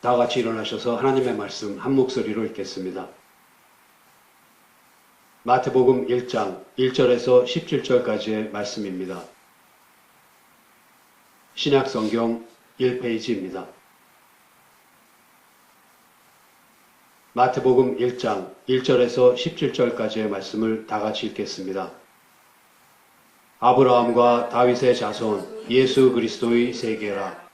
다 같이 일어나셔서 하나님의 말씀 한 목소리로 읽겠습니다. 마태복음 1장 1절에서 17절까지의 말씀입니다. 신약성경 1페이지입니다. 마태복음 1장 1절에서 17절까지의 말씀을 다 같이 읽겠습니다. 아브라함과 다윗의 자손 예수 그리스도의 세계라.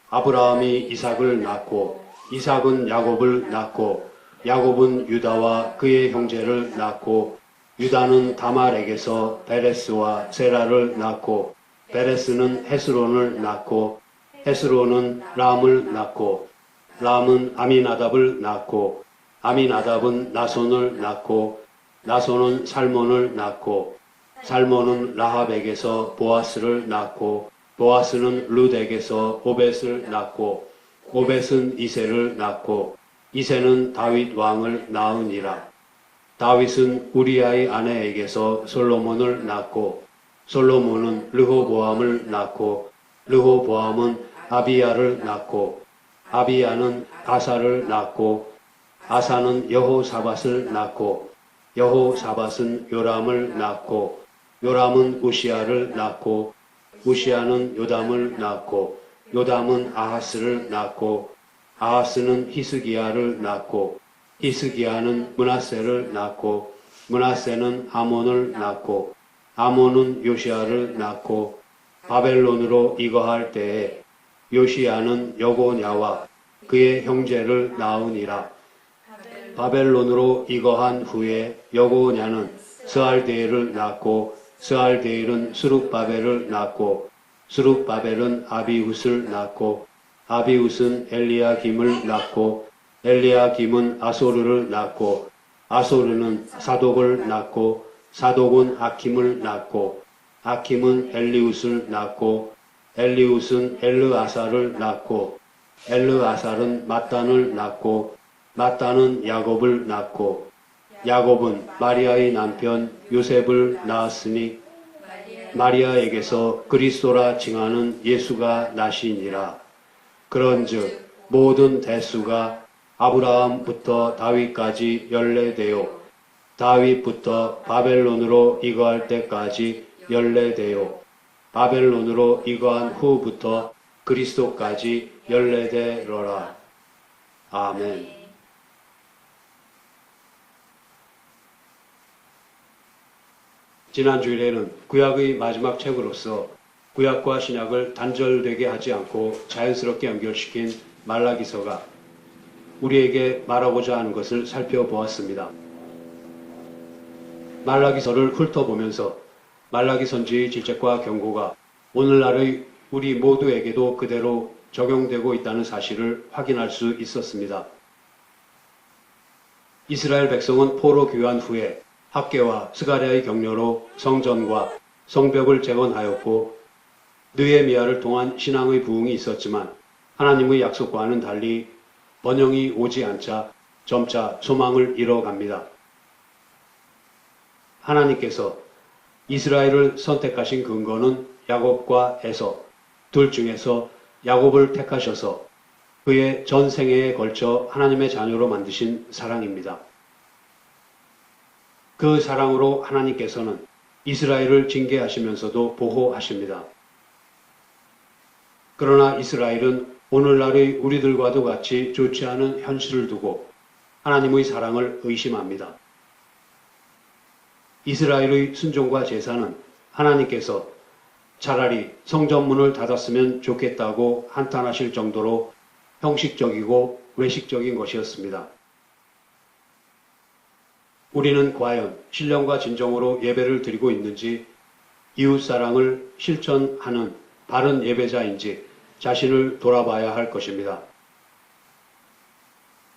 아브라함이 이삭을 낳고 이삭은 야곱을 낳고 야곱은 유다와 그의 형제를 낳고 유다는 다말에게서 베레스와 세라를 낳고 베레스는 헤스론을 낳고 헤스론은 람을 낳고 람은 아미나답을 낳고 아미나답은 나손을 낳고 나손은 살몬을 낳고 살몬은 라합에게서 보아스를 낳고 보아스는 룻에게서 오벳을 낳고 오벳은 이새를 낳고 이새는 다윗 왕을 낳으니라. 다윗은 우리아의 아내에게서 솔로몬을 낳고 솔로몬은 르호보암을 낳고 르호보암은 아비야를 낳고 아비야는 아사를 낳고 아사는 여호사밧을 낳고 여호사밧은 요람을 낳고 요람은 우시야를 낳고 우시야는 요담을 낳고 요담은 아하스를 낳고 아하스는 히스기야를 낳고 히스기야는 므낫세를 낳고 므낫세는 아몬을 낳고 아몬은 요시야를 낳고 바벨론으로 이거할 때에 요시야는 여고냐와 그의 형제를 낳으니라. 바벨론으로 이거한 후에 여고냐는 스알데엘을 낳고 스알데일은 수룹바벨을 낳고 수룹바벨은 아비훗을 낳고 아비훗은 엘리야김을 낳고 엘리야김은 아소르를 낳고 아소르는 사독을 낳고 사독은 아킴을 낳고 아킴은 엘리훗을 낳고 엘리훗은 엘르아살을 낳고 엘르아살은 mat단을 낳고 mat단은 야곱을 낳고 야곱은 마리아의 남편 요셉을 낳았으니 마리아에게서 그리스도라 칭하는 예수가 나시니라. 그런즉 모든 대수가 아브라함부터 다윗까지 연례되요 다윗부터 바벨론으로 이거할 때까지 연례되요 바벨론으로 이거한 후부터 그리스도까지 연례되러라. 아멘. 지난 주일에는 구약의 마지막 책으로서 구약과 신약을 단절되게 하지 않고 자연스럽게 연결시킨 말라기서가 우리에게 말하고자 하는 것을 살펴보았습니다. 말라기서를 훑어보면서 말라기 선지의 질책과 경고가 오늘날의 우리 모두에게도 그대로 적용되고 있다는 사실을 확인할 수 있었습니다. 이스라엘 백성은 포로 귀환 후에 학개와 스가랴의 격려로 성전과 성벽을 재건하였고 느헤미야를 통한 신앙의 부흥이 있었지만 하나님의 약속과는 달리 번영이 오지 않자 점차 소망을 잃어갑니다. 하나님께서 이스라엘을 선택하신 근거는 야곱과 에서 둘 중에서 야곱을 택하셔서 그의 전 생애에 걸쳐 하나님의 자녀로 만드신 사랑입니다. 그 사랑으로 하나님께서는 이스라엘을 징계하시면서도 보호하십니다. 그러나 이스라엘은 오늘날의 우리들과도 같이 좋지 않은 현실을 두고 하나님의 사랑을 의심합니다. 이스라엘의 순종과 제사는 하나님께서 차라리 성전문을 닫았으면 좋겠다고 한탄하실 정도로 형식적이고 외식적인 것이었습니다. 우리는 과연 신령과 진정으로 예배를 드리고 있는지, 이웃사랑을 실천하는 바른 예배자인지 자신을 돌아봐야 할 것입니다.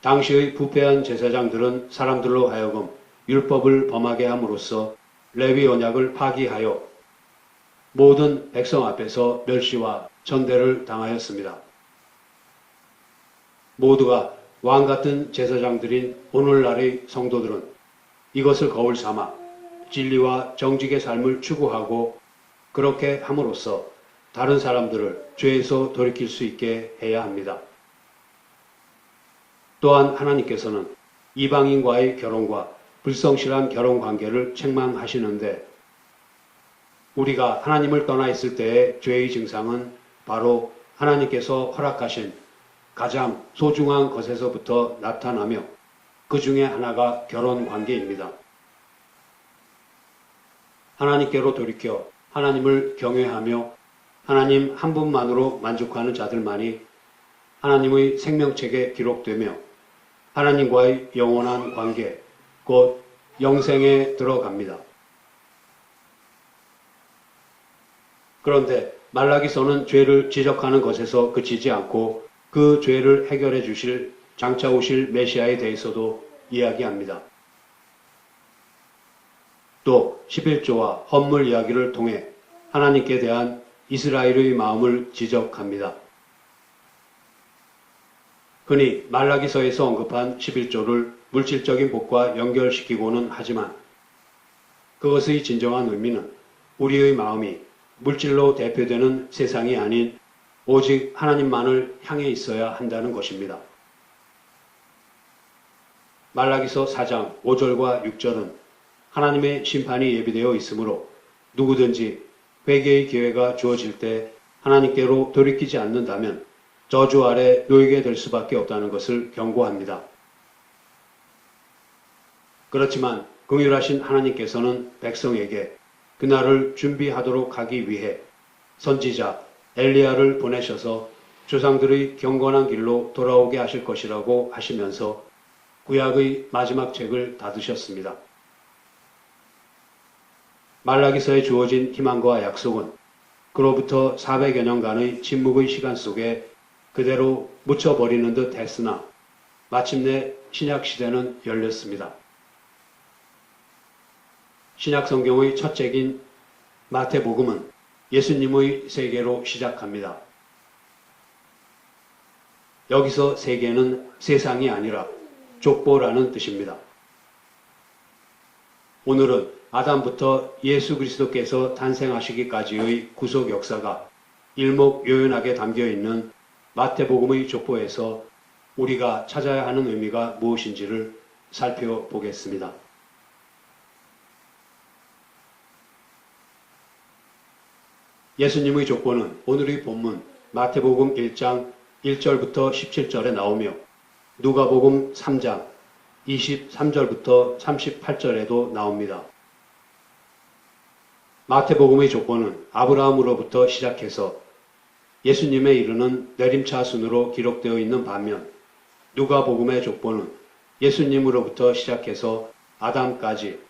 당시의 부패한 제사장들은 사람들로 하여금 율법을 범하게 함으로써 레위 언약을 파기하여 모든 백성 앞에서 멸시와 전대를 당하였습니다. 모두가 왕 같은 제사장들인 오늘날의 성도들은 이것을 거울 삼아 진리와 정직의 삶을 추구하고 그렇게 함으로써 다른 사람들을 죄에서 돌이킬 수 있게 해야 합니다. 또한 하나님께서는 이방인과의 결혼과 불성실한 결혼 관계를 책망하시는데 우리가 하나님을 떠나 있을 때의 죄의 증상은 바로 하나님께서 허락하신 가장 소중한 것에서부터 나타나며 그 중에 하나가 결혼 관계입니다. 하나님께로 돌이켜 하나님을 경외하며 하나님 한 분만으로 만족하는 자들만이 하나님의 생명책에 기록되며 하나님과의 영원한 관계, 곧 영생에 들어갑니다. 그런데 말라기서는 죄를 지적하는 것에서 그치지 않고 그 죄를 해결해 주실 장차 오실 메시아에 대해서도 이야기합니다. 또 11조와 헌물 이야기를 통해 하나님께 대한 이스라엘의 마음을 지적합니다. 흔히 말라기서에서 언급한 11조를 물질적인 복과 연결시키고는 하지만 그것의 진정한 의미는 우리의 마음이 물질로 대표되는 세상이 아닌 오직 하나님만을 향해 있어야 한다는 것입니다. 말라기서 4장 5절과 6절은 하나님의 심판이 예비되어 있으므로 누구든지 회개의 기회가 주어질 때 하나님께로 돌이키지 않는다면 저주 아래 놓이게 될 수밖에 없다는 것을 경고합니다. 그렇지만 긍휼하신 하나님께서는 백성에게 그날을 준비하도록 하기 위해 선지자 엘리야를 보내셔서 조상들의 경건한 길로 돌아오게 하실 것이라고 하시면서 구약의 마지막 책을 닫으셨습니다. 말라기서에 주어진 희망과 약속은 그로부터 400여 년간의 침묵의 시간 속에 그대로 묻혀버리는 듯 했으나 마침내 신약시대는 열렸습니다. 신약성경의 첫 책인 마태복음은 예수님의 세계로 시작합니다. 여기서 세계는 세상이 아니라 족보라는 뜻입니다. 오늘은 아담부터 예수 그리스도께서 탄생하시기까지의 구속 역사가 일목요연하게 담겨있는 마태복음의 족보에서 우리가 찾아야 하는 의미가 무엇인지를 살펴보겠습니다. 예수님의 족보는 오늘의 본문 마태복음 1장 1절부터 17절에 나오며 누가복음 3장 23절부터 38절에도 나옵니다. 마태복음의 족보는 아브라함으로부터 시작해서 예수님에 이르는 내림차 순으로 기록되어 있는 반면 누가복음의 족보는 예수님으로부터 시작해서 아담까지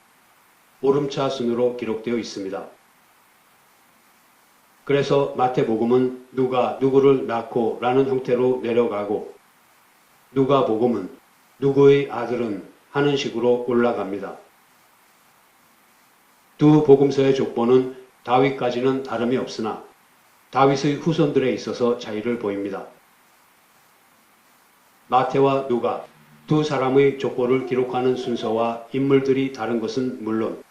오름차 순으로 기록되어 있습니다. 그래서 마태복음은 누가 누구를 낳고 라는 형태로 내려가고 누가복음은 누구의 아들은 하는 식으로 올라갑니다. 두 복음서의 족보는 다윗까지는 다름이 없으나 다윗의 후손들에 있어서 차이를 보입니다. 마태와 누가 두 사람의 족보를 기록하는 순서와 인물들이 다른 것은 물론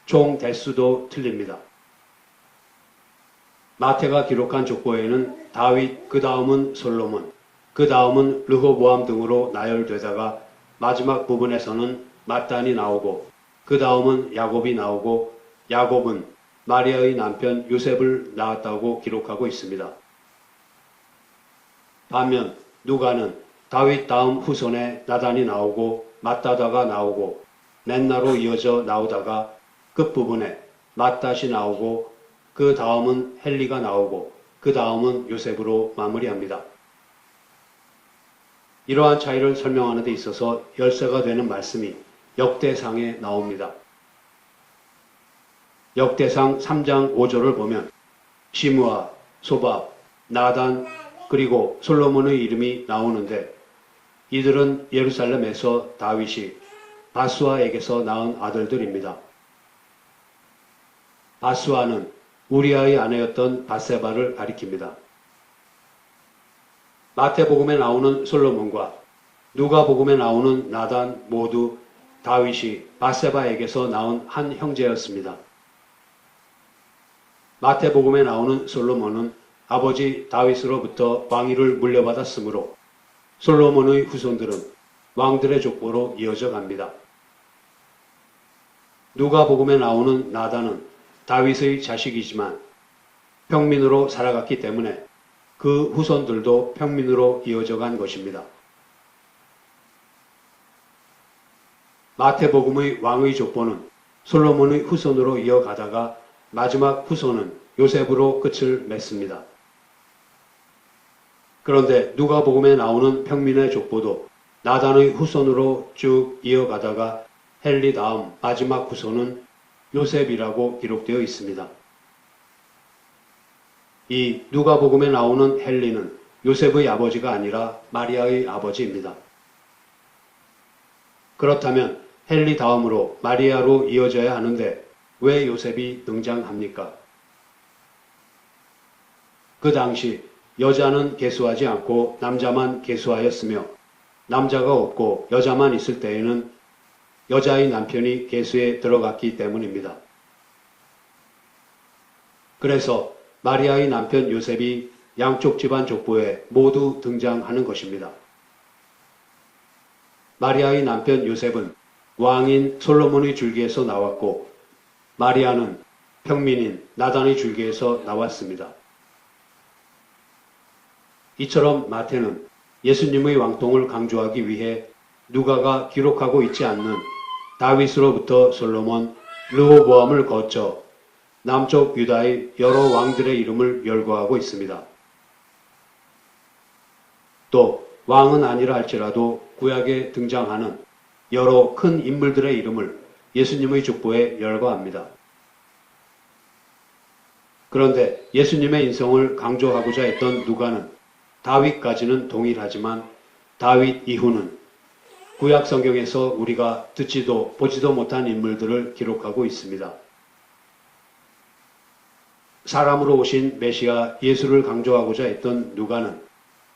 총 대수도 틀립니다. 마태가 기록한 족보에는 다윗, 그 다음은 솔로몬, 그 다음은 르호보암 등으로 나열되다가 마지막 부분에서는 맏단이 나오고 그 다음은 야곱이 나오고 야곱은 마리아의 남편 요셉을 낳았다고 기록하고 있습니다. 반면 누가는 다윗 다음 후손에 나단이 나오고 맏다다가 나오고 맨나로 이어져 나오다가 끝부분에 맏닷이 나오고 그 다음은 헬리가 나오고 그 다음은 요셉으로 마무리합니다. 이러한 차이를 설명하는 데 있어서 열쇠가 되는 말씀이 역대상에 나옵니다. 역대상 3장 5절을 보면 시므아, 소밥, 나단 그리고 솔로몬의 이름이 나오는데 이들은 예루살렘에서 다윗이 바수아에게서 낳은 아들들입니다. 바수아는 우리아의 아내였던 바세바를 가리킵니다. 마태복음에 나오는 솔로몬과 누가복음에 나오는 나단 모두 다윗이 바세바에게서 낳은 한 형제였습니다. 마태복음에 나오는 솔로몬은 아버지 다윗으로부터 왕위를 물려받았으므로 솔로몬의 후손들은 왕들의 족보로 이어져 갑니다. 누가복음에 나오는 나단은 다윗의 자식이지만 평민으로 살아갔기 때문에 그 후손들도 평민으로 이어져 간 것입니다. 마태복음의 왕의 족보는 솔로몬의 후손으로 이어가다가 마지막 후손은 요셉으로 끝을 맺습니다. 그런데 누가복음에 나오는 평민의 족보도 나단의 후손으로 쭉 이어가다가 헬리 다음 마지막 후손은 요셉이라고 기록되어 있습니다. 이 누가복음에 나오는 헬리는 요셉의 아버지가 아니라 마리아의 아버지입니다. 그렇다면 헬리 다음으로 마리아로 이어져야 하는데 왜 요셉이 등장합니까? 그 당시 여자는 계수하지 않고 남자만 계수하였으며 남자가 없고 여자만 있을 때에는 여자의 남편이 계수에 들어갔기 때문입니다. 그래서 마리아의 남편 요셉이 양쪽 집안 족보에 모두 등장하는 것입니다. 마리아의 남편 요셉은 왕인 솔로몬의 줄기에서 나왔고 마리아는 평민인 나단의 줄기에서 나왔습니다. 이처럼 마태는 예수님의 왕통을 강조하기 위해 누가가 기록하고 있지 않는 다윗으로부터 솔로몬, 르호보암을 거쳐 남쪽 유다의 여러 왕들의 이름을 열거하고 있습니다. 또 왕은 아니라 할지라도 구약에 등장하는 여러 큰 인물들의 이름을 예수님의 족보에 열거합니다. 그런데 예수님의 인성을 강조하고자 했던 누가는 다윗까지는 동일하지만 다윗 이후는 구약 성경에서 우리가 듣지도 보지도 못한 인물들을 기록하고 있습니다. 사람으로 오신 메시아 예수를 강조하고자 했던 누가는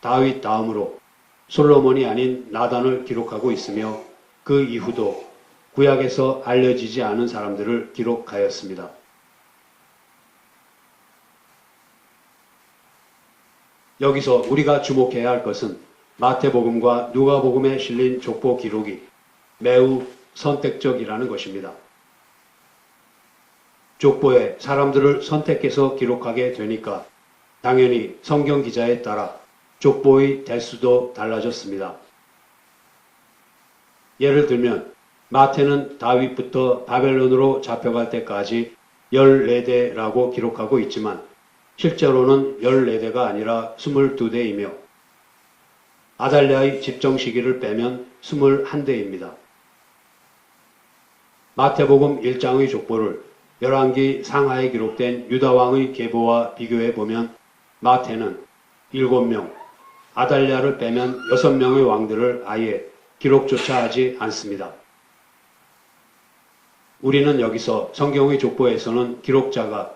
다윗 다음으로 솔로몬이 아닌 나단을 기록하고 있으며 그 이후도 구약에서 알려지지 않은 사람들을 기록하였습니다. 여기서 우리가 주목해야 할 것은 마태복음과 누가복음에 실린 족보 기록이 매우 선택적이라는 것입니다. 족보에 사람들을 선택해서 기록하게 되니까 당연히 성경 기자에 따라 족보의 대수도 달라졌습니다. 예를 들면 마태는 다윗부터 바벨론으로 잡혀갈 때까지 14대라고 기록하고 있지만 실제로는 14대가 아니라 22대이며 아달랴의 집정 시기를 빼면 21대입니다. 마태복음 1장의 족보를 열왕기 상하에 기록된 유다왕의 계보와 비교해 보면 마태는 7명, 아달랴를 빼면 6명의 왕들을 아예 기록조차 하지 않습니다. 우리는 여기서 성경의 족보에서는 기록자가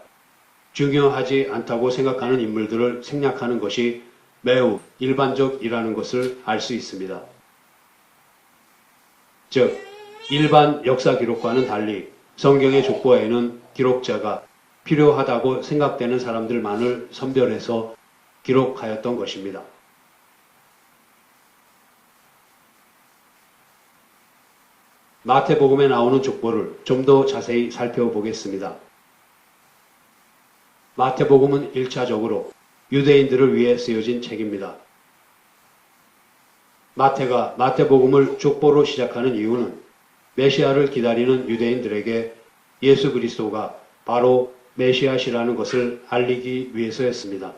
중요하지 않다고 생각하는 인물들을 생략하는 것이 매우 일반적이라는 것을 알 수 있습니다. 즉, 일반 역사 기록과는 달리 성경의 족보에는 기록자가 필요하다고 생각되는 사람들만을 선별해서 기록하였던 것입니다. 마태복음에 나오는 족보를 좀 더 자세히 살펴보겠습니다. 마태복음은 1차적으로 유대인들을 위해 쓰여진 책입니다. 마태가 마태복음을 족보로 시작하는 이유는 메시아를 기다리는 유대인들에게 예수 그리스도가 바로 메시아시라는 것을 알리기 위해서였습니다.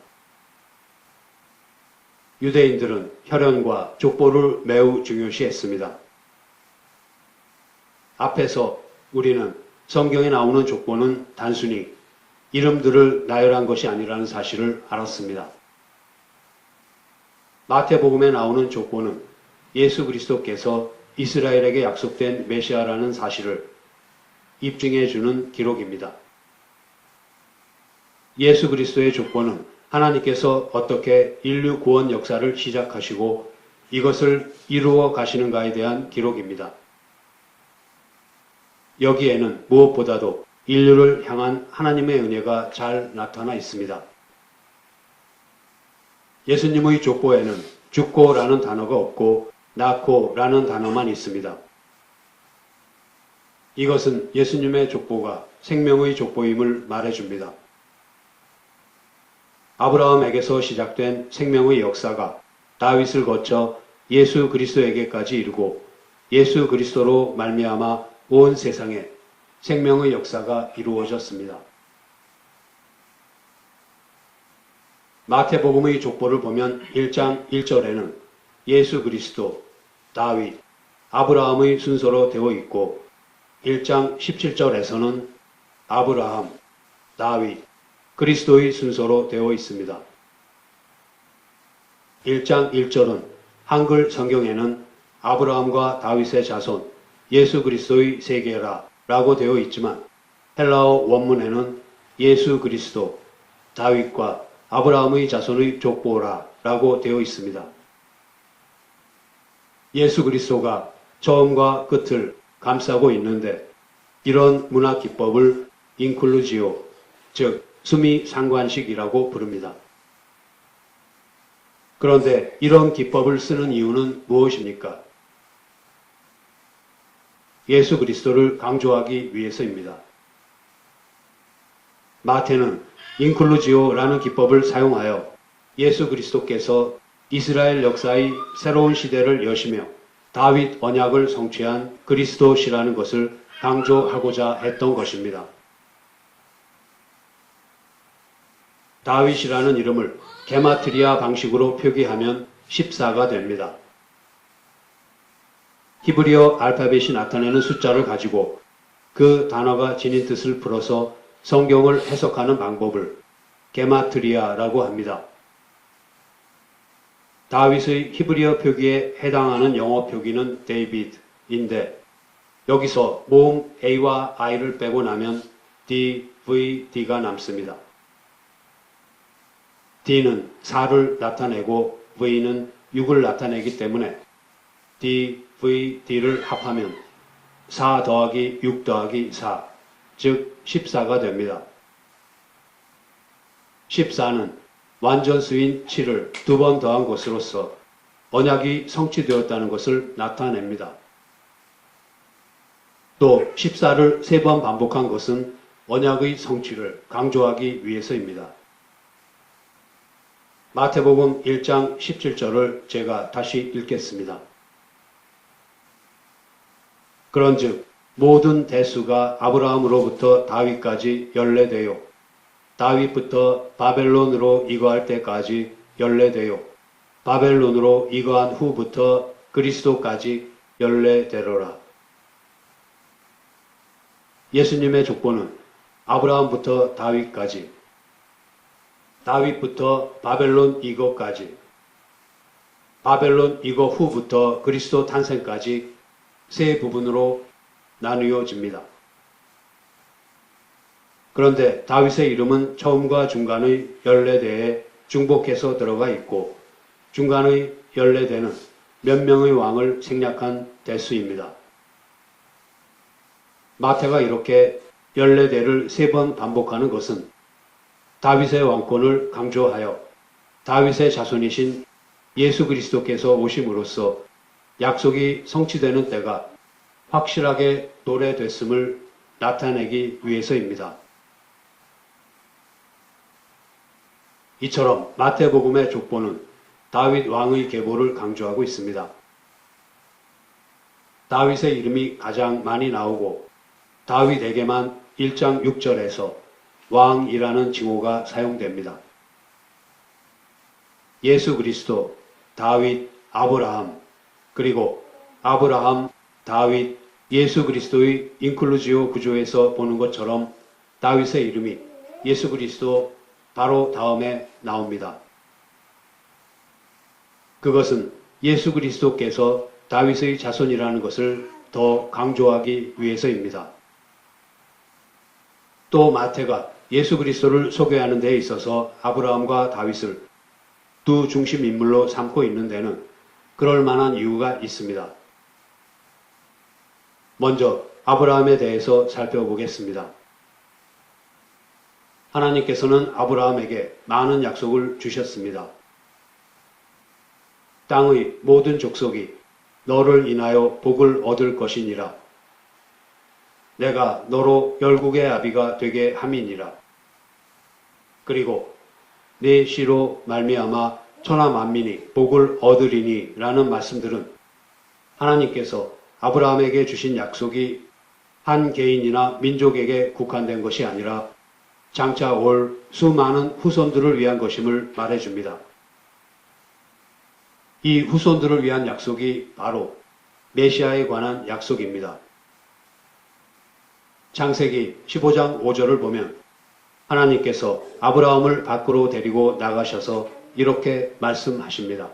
유대인들은 혈연과 족보를 매우 중요시했습니다. 앞에서 우리는 성경에 나오는 족보는 단순히 이름들을 나열한 것이 아니라는 사실을 알았습니다. 마태복음에 나오는 족보는 예수 그리스도께서 이스라엘에게 약속된 메시아라는 사실을 입증해 주는 기록입니다. 예수 그리스도의 족보는 하나님께서 어떻게 인류 구원 역사를 시작하시고 이것을 이루어 가시는가에 대한 기록입니다. 여기에는 무엇보다도 인류를 향한 하나님의 은혜가 잘 나타나 있습니다. 예수님의 족보에는 죽고라는 단어가 없고 낳고라는 단어만 있습니다. 이것은 예수님의 족보가 생명의 족보임을 말해줍니다. 아브라함에게서 시작된 생명의 역사가 다윗을 거쳐 예수 그리스도에게까지 이르고 예수 그리스도로 말미암아 온 세상에 생명의 역사가 이루어졌습니다. 마태복음의 족보를 보면 1장 1절에는 예수 그리스도, 다윗, 아브라함의 순서로 되어 있고 1장 17절에서는 아브라함, 다윗, 그리스도의 순서로 되어 있습니다. 1장 1절은 한글 성경에는 아브라함과 다윗의 자손, 예수 그리스도의 세계라 라고 되어 있지만 헬라어 원문에는 예수 그리스도, 다윗과 아브라함의 자손의 족보라 라고 되어 있습니다. 예수 그리스도가 처음과 끝을 감싸고 있는데 이런 문화 기법을 인클루지오, 즉 수미 상관식이라고 부릅니다. 그런데 이런 기법을 쓰는 이유는 무엇입니까? 예수 그리스도를 강조하기 위해서입니다. 마태는 인클루지오라는 기법을 사용하여 예수 그리스도께서 이스라엘 역사의 새로운 시대를 여시며 다윗 언약을 성취한 그리스도시라는 것을 강조하고자 했던 것입니다. 다윗이라는 이름을 게마트리아 방식으로 표기하면 14가 됩니다. 히브리어 알파벳이 나타내는 숫자를 가지고 그 단어가 지닌 뜻을 풀어서 성경을 해석하는 방법을 게마트리아라고 합니다. 다윗의 히브리어 표기에 해당하는 영어 표기는 데이비드인데 여기서 모음 A와 I를 빼고 나면 DVD가 남습니다. D는 4를 나타내고 V는 6을 나타내기 때문에 DVD를 합하면 4 더하기 6 더하기 4, 즉 14가 됩니다. 14는 완전수인 7을 2번 더한 것으로서 언약이 성취되었다는 것을 나타냅니다. 또 14를 3번 반복한 것은 언약의 성취를 강조하기 위해서입니다. 마태복음 1장 17절을 제가 다시 읽겠습니다. 그런즉 모든 대수가 아브라함으로부터 다윗까지 연례되요. 다윗부터 바벨론으로 이거할 때까지 연례되요. 바벨론으로 이거한 후부터 그리스도까지 연례되로라. 예수님의 족보는 아브라함부터 다윗까지, 다윗부터 바벨론 이거까지, 바벨론 이거 후부터 그리스도 탄생까지 세 부분으로 나누어집니다. 그런데 다윗의 이름은 처음과 중간의 연례대에 중복해서 들어가 있고 중간의 연례대는 몇 명의 왕을 생략한 대수입니다. 마태가 이렇게 연례대를 3번 반복하는 것은 다윗의 왕권을 강조하여 다윗의 자손이신 예수 그리스도께서 오심으로써 약속이 성취되는 때가 확실하게 도래됐음을 나타내기 위해서입니다. 이처럼 마태복음의 족보는 다윗 왕의 계보를 강조하고 있습니다. 다윗의 이름이 가장 많이 나오고 다윗에게만 1장 6절에서 왕이라는 칭호가 사용됩니다. 예수 그리스도, 다윗, 아브라함, 그리고 아브라함, 다윗, 예수 그리스도의 인클루지오 구조에서 보는 것처럼 다윗의 이름이 예수 그리스도 바로 다음에 나옵니다. 그것은 예수 그리스도께서 다윗의 자손이라는 것을 더 강조하기 위해서입니다. 또 마태가 예수 그리스도를 소개하는 데 있어서 아브라함과 다윗을 두 중심 인물로 삼고 있는 데는 그럴 만한 이유가 있습니다. 먼저 아브라함에 대해서 살펴보겠습니다. 하나님께서는 아브라함에게 많은 약속을 주셨습니다. 땅의 모든 족속이 너를 인하여 복을 얻을 것이니라. 내가 너로 열국의 아비가 되게 함이니라. 그리고 네 씨로 말미암아 천하 만민이 복을 얻으리니 라는 말씀들은 하나님께서 아브라함에게 주신 약속이 한 개인이나 민족에게 국한된 것이 아니라 장차 올 수많은 후손들을 위한 것임을 말해줍니다. 이 후손들을 위한 약속이 바로 메시아에 관한 약속입니다. 창세기 15장 5절을 보면 하나님께서 아브라함을 밖으로 데리고 나가셔서 이렇게 말씀하십니다.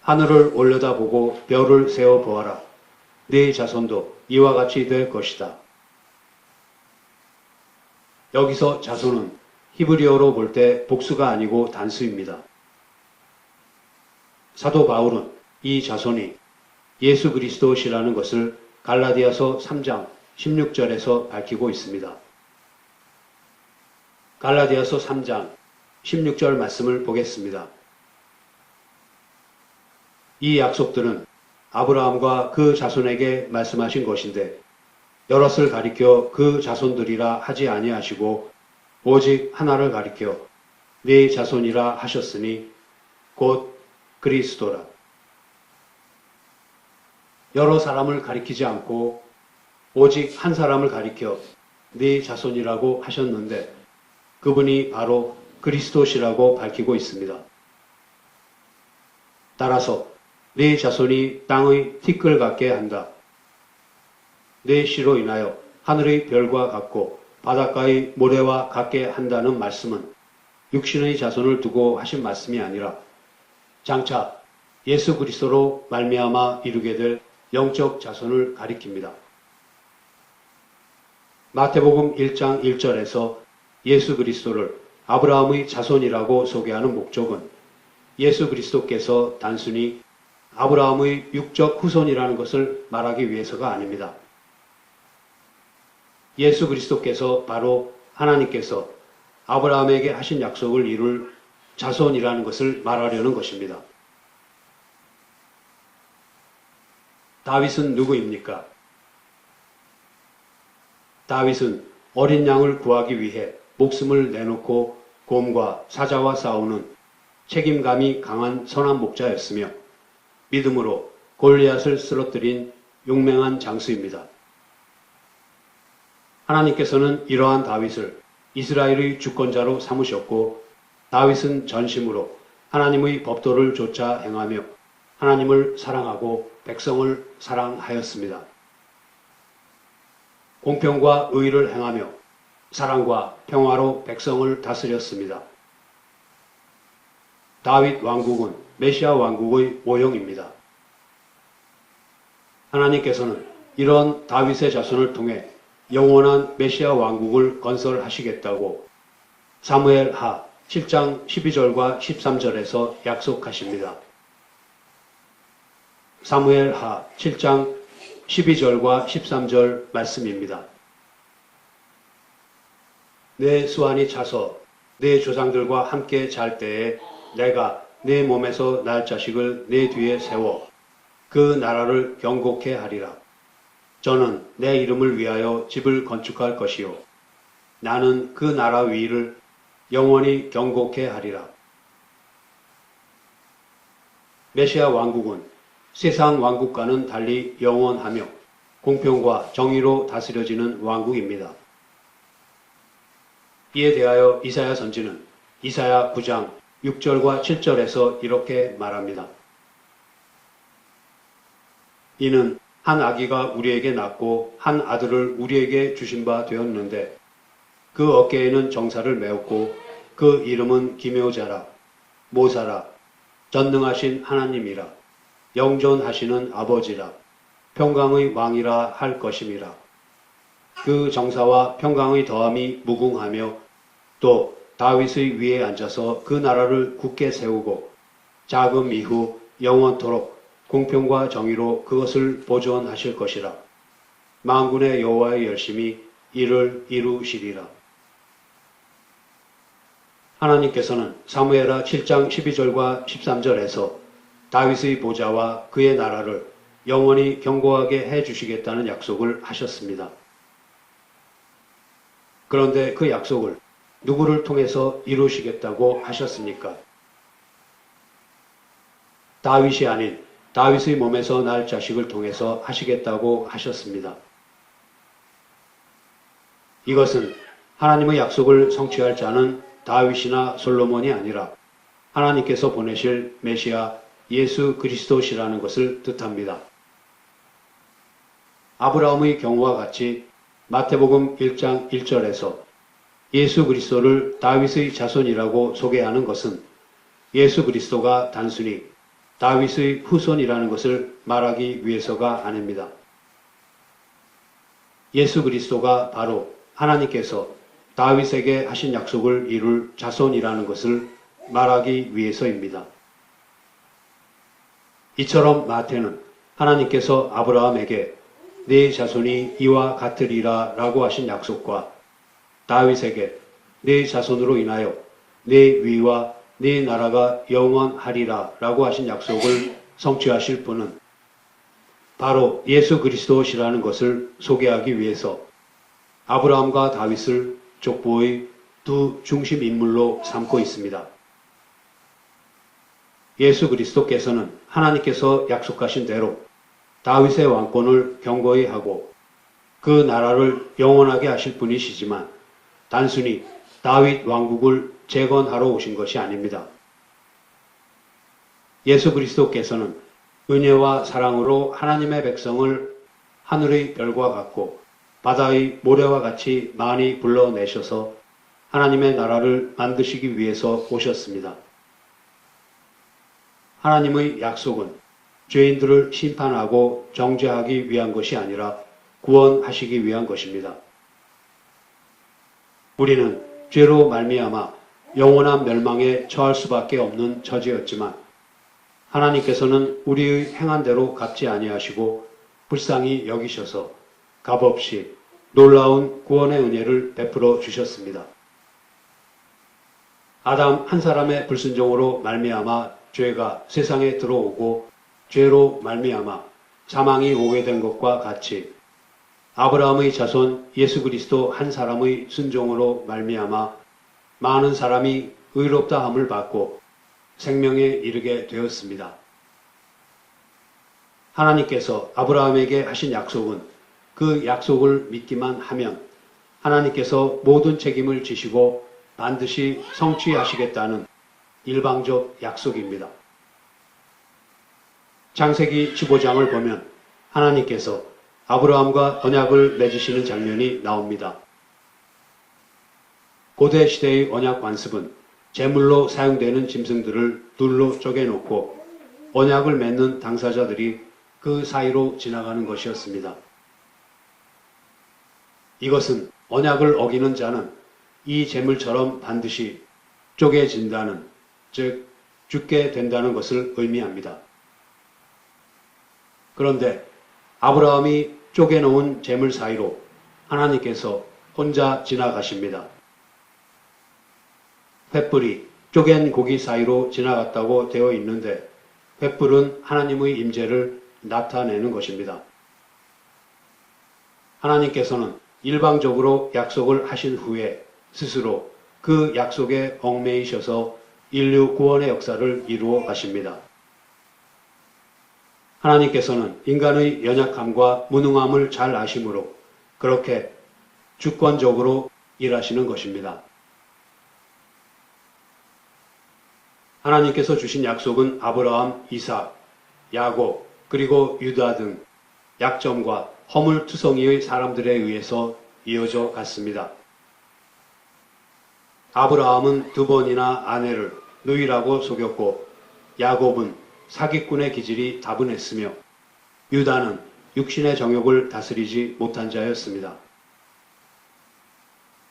하늘을 올려다보고 별을 세어 보아라. 네 자손도 이와 같이 될 것이다. 여기서 자손은 히브리어로 볼 때 복수가 아니고 단수입니다. 사도 바울은 이 자손이 예수 그리스도시라는 것을 갈라디아서 3장 16절에서 밝히고 있습니다. 갈라디아서 3장 16절 말씀을 보겠습니다. 이 약속들은 아브라함과 그 자손에게 말씀하신 것인데 여럿을 가리켜 그 자손들이라 하지 아니하시고 오직 하나를 가리켜 네 자손이라 하셨으니 곧 그리스도라. 여러 사람을 가리키지 않고 오직 한 사람을 가리켜 네 자손이라고 하셨는데 그분이 바로 그리스도시라고 밝히고 있습니다. 따라서 네 자손이 땅의 티끌 같게 한다. 네 씨로 인하여 하늘의 별과 같고 바닷가의 모래와 같게 한다는 말씀은 육신의 자손을 두고 하신 말씀이 아니라 장차 예수 그리스도로 말미암아 이루게 될 영적 자손을 가리킵니다. 마태복음 1장 1절에서 예수 그리스도를 아브라함의 자손이라고 소개하는 목적은 예수 그리스도께서 단순히 아브라함의 육적 후손이라는 것을 말하기 위해서가 아닙니다. 예수 그리스도께서 바로 하나님께서 아브라함에게 하신 약속을 이룰 자손이라는 것을 말하려는 것입니다. 다윗은 누구입니까? 다윗은 어린 양을 구하기 위해 목숨을 내놓고 곰과 사자와 싸우는 책임감이 강한 선한 목자였으며 믿음으로 골리앗을 쓰러뜨린 용맹한 장수입니다. 하나님께서는 이러한 다윗을 이스라엘의 주권자로 삼으셨고 다윗은 전심으로 하나님의 법도를 좇아 행하며 하나님을 사랑하고 백성을 사랑하였습니다. 공평과 의를 행하며 사랑과 평화로 백성을 다스렸습니다. 다윗 왕국은 메시아 왕국의 모형입니다. 하나님께서는 이런 다윗의 자손을 통해 영원한 메시아 왕국을 건설하시겠다고 사무엘하 7장 12절과 13절에서 약속하십니다. 사무엘하 7장 12절과 13절 말씀입니다. 내 수완이 차서 내 조상들과 함께 잘 때에 내가 내 몸에서 날 자식을 내 뒤에 세워 그 나라를 경고케 하리라. 저는 내 이름을 위하여 집을 건축할 것이요 나는 그 나라 위를 영원히 경고케 하리라. 메시아 왕국은 세상 왕국과는 달리 영원하며 공평과 정의로 다스려지는 왕국입니다. 이에 대하여 이사야 선지는 이사야 9장 6절과 7절에서 이렇게 말합니다. 이는 한 아기가 우리에게 낳고 한 아들을 우리에게 주신 바 되었는데 그 어깨에는 정사를 메었고 그 이름은 기묘자라 모사라 전능하신 하나님이라 영존하시는 아버지라 평강의 왕이라 할 것임이라. 그 정사와 평강의 더함이 무궁하며 또 다윗의 위에 앉아서 그 나라를 굳게 세우고 자금 이후 영원토록 공평과 정의로 그것을 보존하실 것이라. 만군의 여호와의 열심히 이를 이루시리라. 하나님께서는 사무엘하 7장 12절과 13절에서 다윗의 보좌와 그의 나라를 영원히 견고하게 해주시겠다는 약속을 하셨습니다. 그런데 그 약속을 누구를 통해서 이루시겠다고 하셨습니까? 다윗이 아닌 다윗의 몸에서 날 자식을 통해서 하시겠다고 하셨습니다. 이것은 하나님의 약속을 성취할 자는 다윗이나 솔로몬이 아니라 하나님께서 보내실 메시아 예수 그리스도시라는 것을 뜻합니다. 아브라함의 경우와 같이 마태복음 1장 1절에서 예수 그리스도를 다윗의 자손이라고 소개하는 것은 예수 그리스도가 단순히 다윗의 후손이라는 것을 말하기 위해서가 아닙니다. 예수 그리스도가 바로 하나님께서 다윗에게 하신 약속을 이룰 자손이라는 것을 말하기 위해서입니다. 이처럼 마태는 하나님께서 아브라함에게 네 자손이 이와 같으리라 라고 하신 약속과 다윗에게 네 자손으로 인하여 네 위와 네 나라가 영원하리라 라고 하신 약속을 성취하실 분은 바로 예수 그리스도시라는 것을 소개하기 위해서 아브라함과 다윗을 족보의 두 중심 인물로 삼고 있습니다. 예수 그리스도께서는 하나님께서 약속하신 대로 다윗의 왕권을 견고히 하고 그 나라를 영원하게 하실 분이시지만 단순히 다윗 왕국을 재건하러 오신 것이 아닙니다. 예수 그리스도께서는 은혜와 사랑으로 하나님의 백성을 하늘의 별과 같고 바다의 모래와 같이 많이 불러내셔서 하나님의 나라를 만드시기 위해서 오셨습니다. 하나님의 약속은 죄인들을 심판하고 정죄하기 위한 것이 아니라 구원하시기 위한 것입니다. 우리는 죄로 말미암아 영원한 멸망에 처할 수밖에 없는 처지였지만 하나님께서는 우리의 행한 대로 갚지 아니하시고 불쌍히 여기셔서 값없이 놀라운 구원의 은혜를 베풀어 주셨습니다. 아담 한 사람의 불순종으로 말미암아 죄가 세상에 들어오고 죄로 말미암아 사망이 오게 된 것과 같이 아브라함의 자손 예수 그리스도 한 사람의 순종으로 말미암아 많은 사람이 의롭다 함을 받고 생명에 이르게 되었습니다. 하나님께서 아브라함에게 하신 약속은 그 약속을 믿기만 하면 하나님께서 모든 책임을 지시고 반드시 성취하시겠다는 일방적 약속입니다. 창세기 15장을 보면 하나님께서 아브라함과 언약을 맺으시는 장면이 나옵니다. 고대 시대의 언약 관습은 제물로 사용되는 짐승들을 둘로 쪼개놓고 언약을 맺는 당사자들이 그 사이로 지나가는 것이었습니다. 이것은 언약을 어기는 자는 이 제물처럼 반드시 쪼개진다는, 즉 죽게 된다는 것을 의미합니다. 그런데 아브라함이 쪼개놓은 제물 사이로 하나님께서 혼자 지나가십니다. 횃불이 쪼갠 고기 사이로 지나갔다고 되어 있는데 횃불은 하나님의 임재를 나타내는 것입니다. 하나님께서는 일방적으로 약속을 하신 후에 스스로 그 약속에 얽매이셔서 인류 구원의 역사를 이루어 가십니다. 하나님께서는 인간의 연약함과 무능함을 잘 아심으로 그렇게 주권적으로 일하시는 것입니다. 하나님께서 주신 약속은 아브라함, 이삭, 야곱, 그리고 유다 등 약점과 허물투성이의 사람들에 의해서 이어져 갔습니다. 아브라함은 2번이나 아내를 누이라고 속였고 야곱은 사기꾼의 기질이 다분했으며 유다는 육신의 정욕을 다스리지 못한 자였습니다.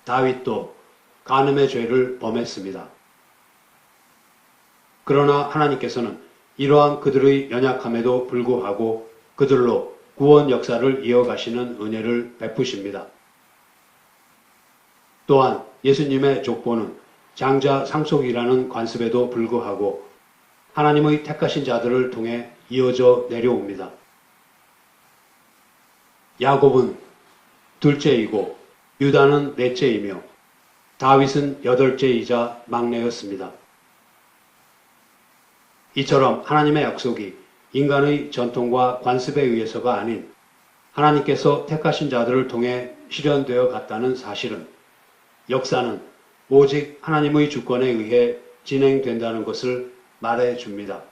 다윗도 간음의 죄를 범했습니다. 그러나 하나님께서는 이러한 그들의 연약함에도 불구하고 그들로 구원 역사를 이어가시는 은혜를 베푸십니다. 또한 예수님의 족보는 장자 상속이라는 관습에도 불구하고 하나님의 택하신 자들을 통해 이어져 내려옵니다. 야곱은 둘째이고 유다는 넷째이며 다윗은 여덟째이자 막내였습니다. 이처럼 하나님의 약속이 인간의 전통과 관습에 의해서가 아닌 하나님께서 택하신 자들을 통해 실현되어 갔다는 사실은 역사는 오직 하나님의 주권에 의해 진행된다는 것을 말해 줍니다.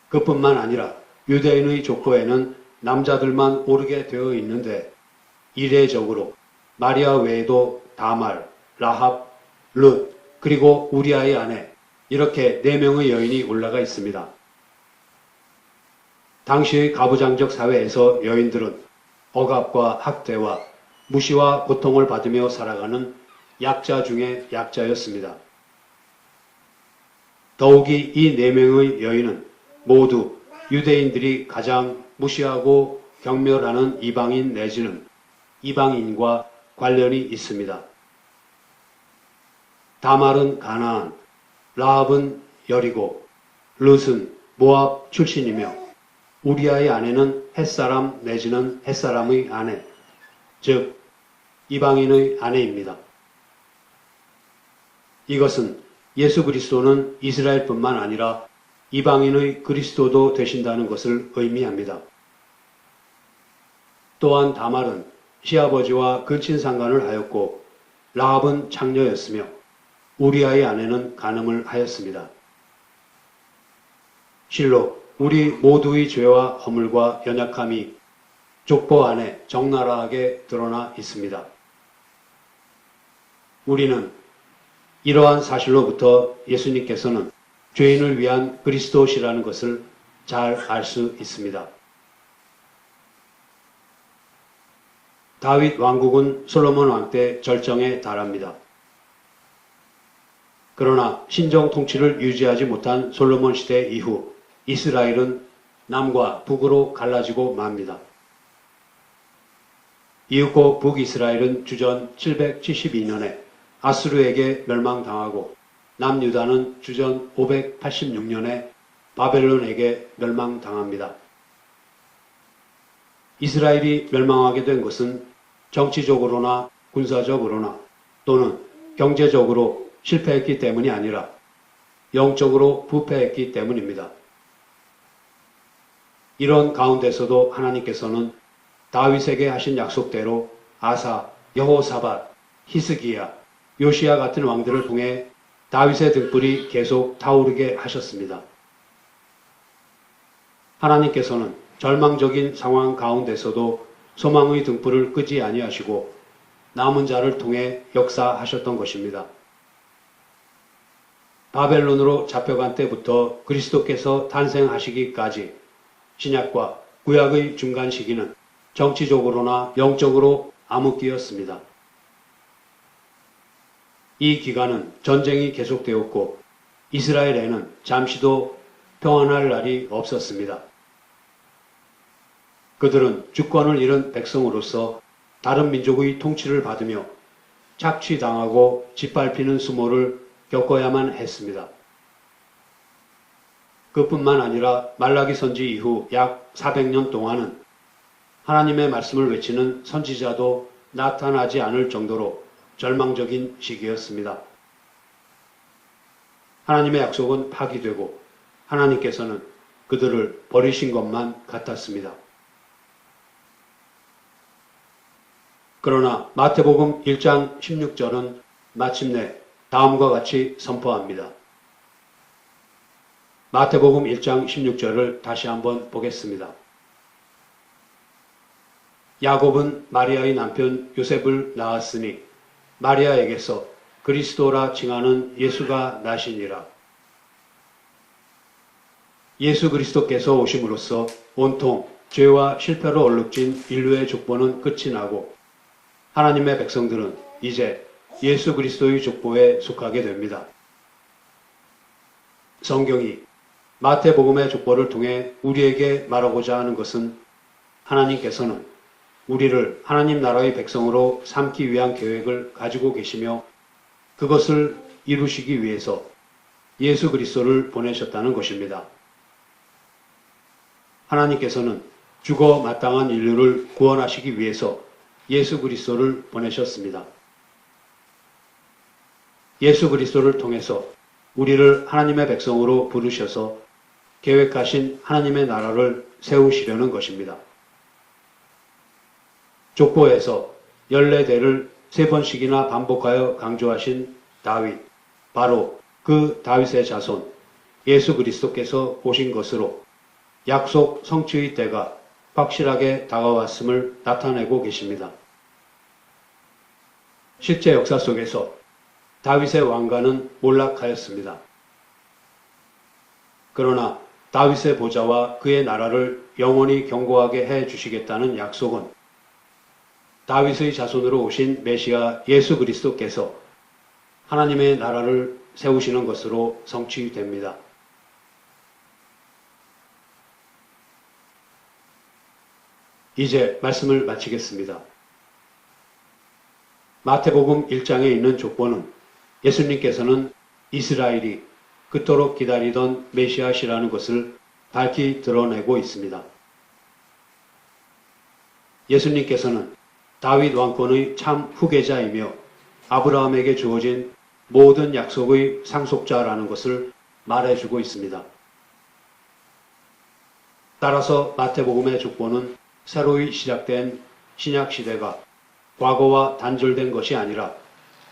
그뿐만 아니라 유대인의 족보에는 남자들만 오르게 되어 있는데 이례적으로 마리아 외에도 다말, 라합, 룻, 그리고 우리아의 아내 이렇게 4명의 여인이 올라가 있습니다. 당시의 가부장적 사회에서 여인들은 억압과 학대와 무시와 고통을 받으며 살아가는 약자 중의 약자였습니다. 더욱이 이 4명의 여인은 모두 유대인들이 가장 무시하고 경멸하는 이방인 내지는 이방인과 관련이 있습니다. 다말은 가나안, 라합은 여리고, 룻은 모압 출신이며 우리아의 아내는 햇사람 내지는 햇사람의 아내, 즉 이방인의 아내입니다. 이것은 예수 그리스도는 이스라엘뿐만 아니라 이방인의 그리스도도 되신다는 것을 의미합니다. 또한 다말은 시아버지와 근친 상간을 하였고 라합은 창녀였으며 우리아의 아내는 간음을 하였습니다. 실로 우리 모두의 죄와 허물과 연약함이 족보 안에 적나라하게 드러나 있습니다. 우리는 이러한 사실로부터 예수님께서는 죄인을 위한 그리스도시라는 것을 잘 알 수 있습니다. 다윗 왕국은 솔로몬 왕 때 절정에 달합니다. 그러나 신정 통치를 유지하지 못한 솔로몬 시대 이후 이스라엘은 남과 북으로 갈라지고 맙니다. 이윽고 북이스라엘은 주전 772년에 아수르에게 멸망당하고 남유다는 주전 586년에 바벨론에게 멸망당합니다. 이스라엘이 멸망하게 된 것은 정치적으로나 군사적으로나 또는 경제적으로 실패했기 때문이 아니라 영적으로 부패했기 때문입니다. 이런 가운데서도 하나님께서는 다윗에게 하신 약속대로 아사, 여호사밧, 히스기야, 요시야 같은 왕들을 통해 다윗의 등불이 계속 타오르게 하셨습니다. 하나님께서는 절망적인 상황 가운데서도 소망의 등불을 끄지 아니하시고 남은 자를 통해 역사하셨던 것입니다. 바벨론으로 잡혀간 때부터 그리스도께서 탄생하시기까지 신약과 구약의 중간 시기는 정치적으로나 영적으로 암흑기였습니다. 이 기간은 전쟁이 계속되었고 이스라엘에는 잠시도 평안할 날이 없었습니다. 그들은 주권을 잃은 백성으로서 다른 민족의 통치를 받으며 착취당하고 짓밟히는 수모를 겪어야만 했습니다. 그뿐만 아니라 말라기 선지 이후 약 400년 동안은 하나님의 말씀을 외치는 선지자도 나타나지 않을 정도로 절망적인 시기였습니다. 하나님의 약속은 파기되고 하나님께서는 그들을 버리신 것만 같았습니다. 그러나 마태복음 1장 16절은 마침내 다음과 같이 선포합니다. 마태복음 1장 16절을 다시 한번 보겠습니다. 야곱은 마리아의 남편 요셉을 낳았으니 마리아에게서 그리스도라 칭하는 예수가 나시니라. 예수 그리스도께서 오심으로써 온통 죄와 실패로 얼룩진 인류의 족보는 끝이 나고 하나님의 백성들은 이제 예수 그리스도의 족보에 속하게 됩니다. 성경이 마태복음의 족보를 통해 우리에게 말하고자 하는 것은 하나님께서는 우리를 하나님 나라의 백성으로 삼기 위한 계획을 가지고 계시며 그것을 이루시기 위해서 예수 그리스도를 보내셨다는 것입니다. 하나님께서는 죽어 마땅한 인류를 구원하시기 위해서 예수 그리스도를 보내셨습니다. 예수 그리스도를 통해서 우리를 하나님의 백성으로 부르셔서 계획하신 하나님의 나라를 세우시려는 것입니다. 족보에서 14대를 3번씩이나 반복하여 강조하신 다윗, 바로 그 다윗의 자손 예수 그리스도께서 오신 것으로 약속 성취의 때가 확실하게 다가왔음을 나타내고 계십니다. 실제 역사 속에서 다윗의 왕가는 몰락하였습니다. 그러나 다윗의 보좌와 그의 나라를 영원히 견고하게 해 주시겠다는 약속은 다윗의 자손으로 오신 메시아 예수 그리스도께서 하나님의 나라를 세우시는 것으로 성취됩니다. 이제 말씀을 마치겠습니다. 마태복음 1장에 있는 족보는 예수님께서는 이스라엘이 그토록 기다리던 메시아시라는 것을 밝히 드러내고 있습니다. 예수님께서는 다윗 왕권의 참 후계자이며 아브라함에게 주어진 모든 약속의 상속자라는 것을 말해주고 있습니다. 따라서 마태복음의 족보는 새로이 시작된 신약시대가 과거와 단절된 것이 아니라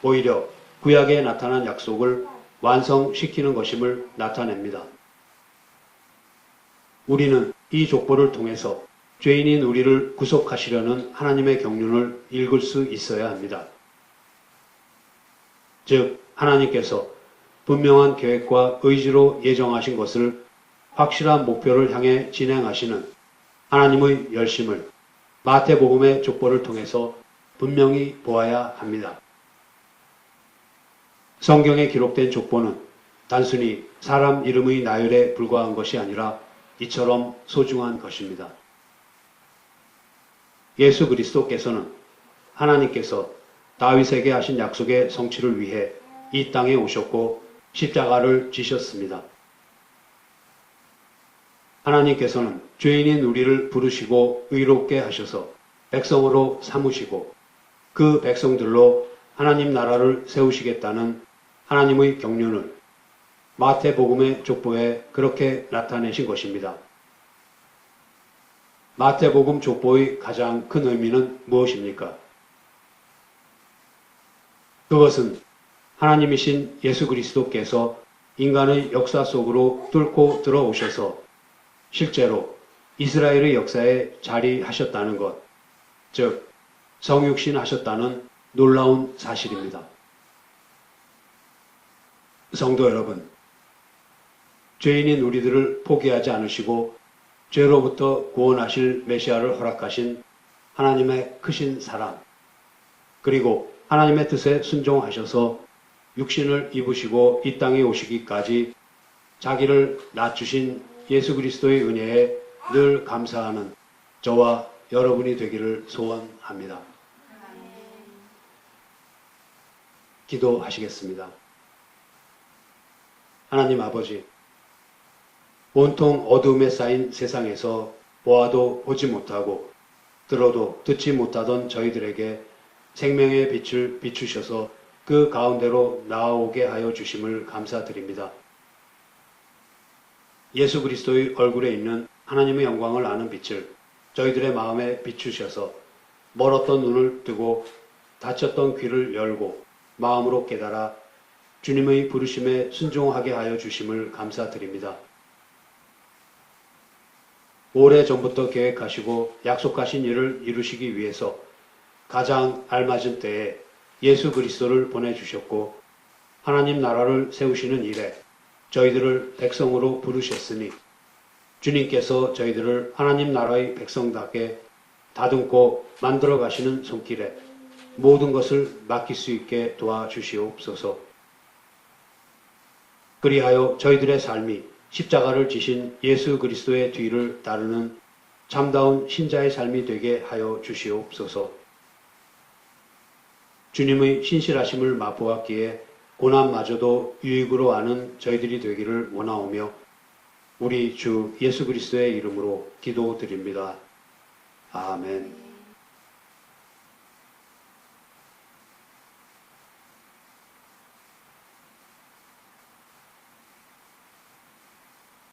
오히려 구약에 나타난 약속을 완성시키는 것임을 나타냅니다. 우리는 이 족보를 통해서 죄인인 우리를 구속하시려는 하나님의 경륜을 읽을 수 있어야 합니다. 즉, 하나님께서 분명한 계획과 의지로 예정하신 것을 확실한 목표를 향해 진행하시는 하나님의 열심을 마태복음의 족보를 통해서 분명히 보아야 합니다. 성경에 기록된 족보는 단순히 사람 이름의 나열에 불과한 것이 아니라 이처럼 소중한 것입니다. 예수 그리스도께서는 하나님께서 다윗에게 하신 약속의 성취를 위해 이 땅에 오셨고 십자가를 지셨습니다. 하나님께서는 죄인인 우리를 부르시고 의롭게 하셔서 백성으로 삼으시고 그 백성들로 하나님 나라를 세우시겠다는 하나님의 경륜을 마태복음의 족보에 그렇게 나타내신 것입니다. 마태복음 족보의 가장 큰 의미는 무엇입니까? 그것은 하나님이신 예수 그리스도께서 인간의 역사 속으로 뚫고 들어오셔서 실제로 이스라엘의 역사에 자리하셨다는 것, 즉 성육신 하셨다는 놀라운 사실입니다. 성도 여러분, 죄인인 우리들을 포기하지 않으시고 죄로부터 구원하실 메시아를 허락하신 하나님의 크신 사랑, 그리고 하나님의 뜻에 순종하셔서 육신을 입으시고 이 땅에 오시기까지 자기를 낮추신 예수 그리스도의 은혜에 늘 감사하는 저와 여러분이 되기를 소원합니다. 기도하시겠습니다. 하나님 아버지, 온통 어둠에 쌓인 세상에서 보아도 보지 못하고 들어도 듣지 못하던 저희들에게 생명의 빛을 비추셔서 그 가운데로 나아오게 하여 주심을 감사드립니다. 예수 그리스도의 얼굴에 있는 하나님의 영광을 아는 빛을 저희들의 마음에 비추셔서 멀었던 눈을 뜨고 닫혔던 귀를 열고 마음으로 깨달아 주님의 부르심에 순종하게 하여 주심을 감사드립니다. 오래전부터 계획하시고 약속하신 일을 이루시기 위해서 가장 알맞은 때에 예수 그리스도를 보내주셨고 하나님 나라를 세우시는 일에 저희들을 백성으로 부르셨으니 주님께서 저희들을 하나님 나라의 백성답게 다듬고 만들어 가시는 손길에 모든 것을 맡길 수 있게 도와주시옵소서. 그리하여 저희들의 삶이 십자가를 지신 예수 그리스도의 뒤를 따르는 참다운 신자의 삶이 되게 하여 주시옵소서. 주님의 신실하심을 맛보았기에 고난마저도 유익으로 아는 저희들이 되기를 원하오며 우리 주 예수 그리스도의 이름으로 기도드립니다. 아멘.